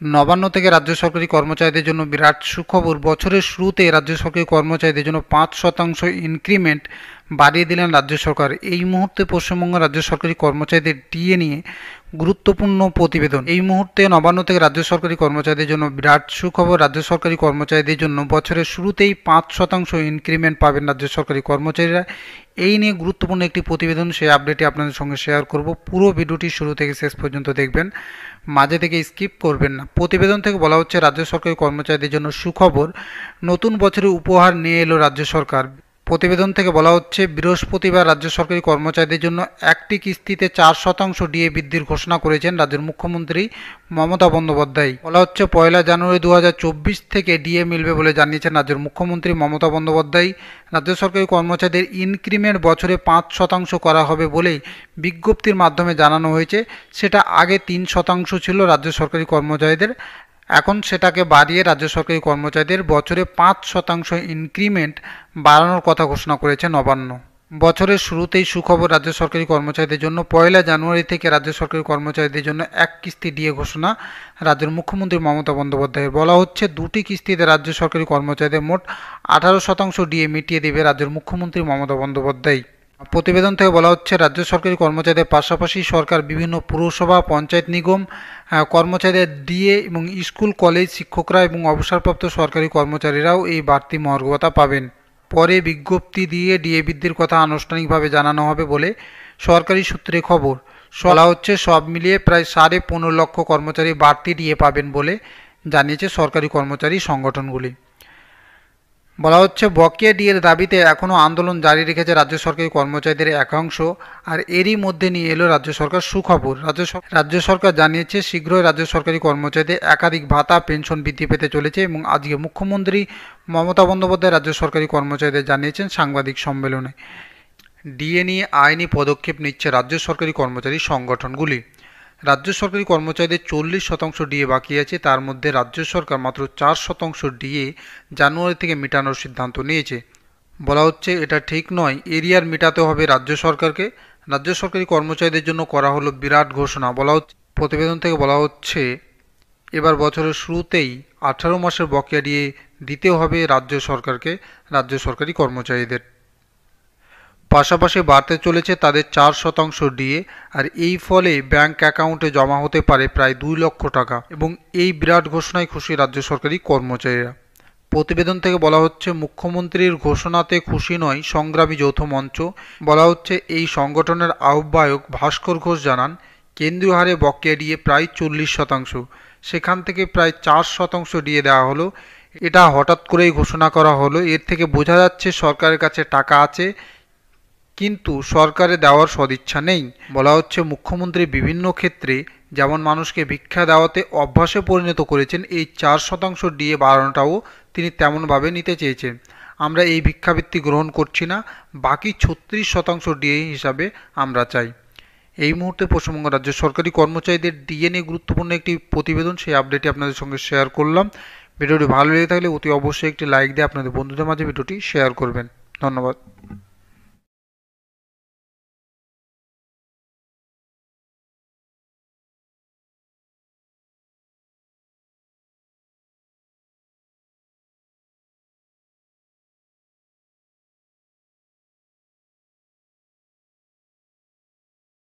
নবান্ন থেকে রাজ্য সরকারি কর্মচারীদের জন্য বিরাট সুখবর। বছরের শুরুতে রাজ্য সরকারি কর্মচারীদের জন্য ৫% ইনক্রিমেন্ট বাড়িয়ে দিলেন রাজ্য সরকার। এই মুহূর্তে পশ্চিমবঙ্গ রাজ্য সরকারি কর্মচারীদের ডিএ নিয়ে গুরুত্বপূর্ণ প্রতিবেদন। এই মুহূর্তে নবান্ন থেকে রাজ্য সরকারি কর্মচারীদের জন্য বিরাট সুখবর। রাজ্য সরকারি কর্মচারীদের জন্য বছরের শুরুতেই ৫% ইনক্রিমেন্ট পাবেন রাজ্য সরকারি কর্মচারীরা। এই নিয়ে গুরুত্বপূর্ণ একটি প্রতিবেদন, সেই আপডেটটি আপনাদের সঙ্গে শেয়ার করব। পুরো ভিডিওটি শুরু থেকে শেষ পর্যন্ত দেখবেন, মাঝে থেকে স্কিপ করবেন না। প্রতিবেদন থেকে বলা হচ্ছে রাজ্য সরকারি কর্মচারীদের জন্য সুখবর, নতুন বছরে উপহার নিয়ে এলো রাজ্য সরকার। প্রতিবেদন থেকে বলা হচ্ছে বৃহস্পতিবার রাজ্য সরকারি কর্মচারীদের জন্য একটি কিস্তিতে 4% ডিএ বৃদ্ধির ঘোষণা করেছেন রাজ্যের মুখ্যমন্ত্রী মমতা বন্দ্যোপাধ্যায়। বলা হচ্ছে 1 জানুয়ারি 2024 থেকে ডিএ মিলবে বলে জানিয়েছেন রাজ্যের মুখ্যমন্ত্রী মমতা বন্দ্যোপাধ্যায়। রাজ্য সরকারি কর্মচারীদের ইনক্রিমেন্ট বছরে 5% করা হবে বলেই বিজ্ঞপ্তির মাধ্যমে জানানো হয়েছে। সেটা আগে 3% ছিল রাজ্য সরকারি কর্মচারীদের, এখন সেটাকে বাড়িয়ে রাজ্য সরকারি কর্মচারীদের বছরে 5% ইনক্রিমেন্ট বাড়ানোর কথা ঘোষণা করেছে নবান্ন। বছরের শুরুতেই সুখবর রাজ্য সরকারি কর্মচারীদের জন্য। 1 জানুয়ারি থেকে রাজ্য সরকারি কর্মচারীদের জন্য এক কিস্তি ডিএ ঘোষণা রাজ্যের মুখ্যমন্ত্রী মমতা বন্দ্যোপাধ্যায়ের। বলা হচ্ছে দুটি কিস্তিতে রাজ্য সরকারি কর্মচারীদের মোট 18% ডিএ মিটিয়ে দেবে রাজ্যের মুখ্যমন্ত্রী মমতা বন্দ্যোপাধ্যায়। প্রতিবেদন থেকে বলা হচ্ছে রাজ্য সরকারি কর্মচারীদের পাশাপাশি সরকার বিভিন্ন পুরসভা, পঞ্চায়েত নিগম কর্মচারীদের ডিএ এবং স্কুল, কলেজ শিক্ষকরা এবং অবসরপ্রাপ্ত সরকারি কর্মচারীরাও এই বাড়তি মহার্ঘ ভাতা পাবেন। পরে বিজ্ঞপ্তি দিয়ে ডিএ বৃদ্ধির কথা আনুষ্ঠানিকভাবে জানানো হবে বলে সরকারি সূত্রে খবর। বলা হচ্ছে সব মিলিয়ে প্রায় 15.5 লক্ষ কর্মচারী বাড়তি ডিএ পাবেন বলে জানিয়েছে সরকারি কর্মচারী সংগঠনগুলি। বলা হচ্ছে বকেয়া ডিএর দাবিতে এখনও আন্দোলন জারি রেখেছে রাজ্য সরকারি কর্মচারীদের একাংশ, আর এরই মধ্যে নিয়ে এলো রাজ্য সরকার সুখবর। রাজ্য সরকার জানিয়েছে শীঘ্রই রাজ্য সরকারি কর্মচারীদের একাধিক ভাতা, পেনশন বৃদ্ধি পেতে চলেছে। এবং আজকে মুখ্যমন্ত্রী মমতা বন্দ্যোপাধ্যায় রাজ্য সরকারি কর্মচারীদের জানিয়েছেন সাংবাদিক সম্মেলনে। ডিএ নিয়ে আইনি পদক্ষেপ নিচ্ছে রাজ্য সরকারি কর্মচারী সংগঠনগুলি। রাজ্য সরকারি কর্মচারীদের 40% ডিএ বাকি আছে, তার মধ্যে রাজ্য সরকার মাত্র 4% ডিএ জানুয়ারি থেকে মেটানোর সিদ্ধান্ত নিয়েছে। বলা হচ্ছে এটা ঠিক নয়, এরিয়ার মেটাতে হবে রাজ্য সরকারকে। রাজ্য সরকারি কর্মচারীদের জন্য করা হলো বিরাট ঘোষণা। বলা হচ্ছে প্রতিবেদন থেকে বলা হচ্ছে এবার বছরের শুরুতেই 18 মাসের বকেয়া ডিএ দিতে হবে রাজ্য সরকারকে, রাজ্য সরকারি কর্মচারীদের। পাশাপাশি বাড়তে চলেছে তাদের 4% ডিএ, আর এই ফলে ব্যাংক অ্যাকাউন্টে জমা হতে পারে প্রায় 2 লক্ষ টাকা। এবং এই বিরাট ঘোষণায় খুশি রাজ্য সরকারি কর্মচারীরা। প্রতিবেদন থেকে বলা হচ্ছে মুখ্যমন্ত্রীর ঘোষণাতে খুশি নয় সংগ্রামী যৌথ মঞ্চ। বলা হচ্ছে এই সংগঠনের আহ্বায়ক ভাস্কর ঘোষ জানান কেন্দ্রীয় হারে বকেয়া ডিএ প্রায় 40%, সেখান থেকে প্রায় 4% ডিএ দেওয়া হলো। এটা হঠাৎ করেই ঘোষণা করা হলো। এর থেকে বোঝা যাচ্ছে সরকারের কাছে টাকা আছে, কিন্তু সরকারে দেওয়ার সদিচ্ছা নেই। বলা হচ্ছে মুখ্যমন্ত্রী বিভিন্ন ক্ষেত্রে যেমন মানুষকে ভিক্ষা দেওয়াতে অভ্যাসে পরিণত করেছেন, এই 4% ডিএ বাড়ানোটাও তিনি তেমনভাবে নিতে চেয়েছেন। আমরা এই ভিক্ষাবৃত্তি গ্রহণ করছি না, বাকি 36% ডিএ হিসাবে আমরা চাই। এই মুহূর্তে পশ্চিমবঙ্গ রাজ্য সরকারি কর্মচারীদের ডিএ নিয়ে গুরুত্বপূর্ণ একটি প্রতিবেদন, সেই আপডেটটি আপনাদের সঙ্গে শেয়ার করলাম। ভিডিওটি ভালো লেগে থাকলে অতি অবশ্যই একটি লাইক দিয়ে আপনাদের বন্ধুদের মাঝে ভিডিওটি শেয়ার করবেন। ধন্যবাদ।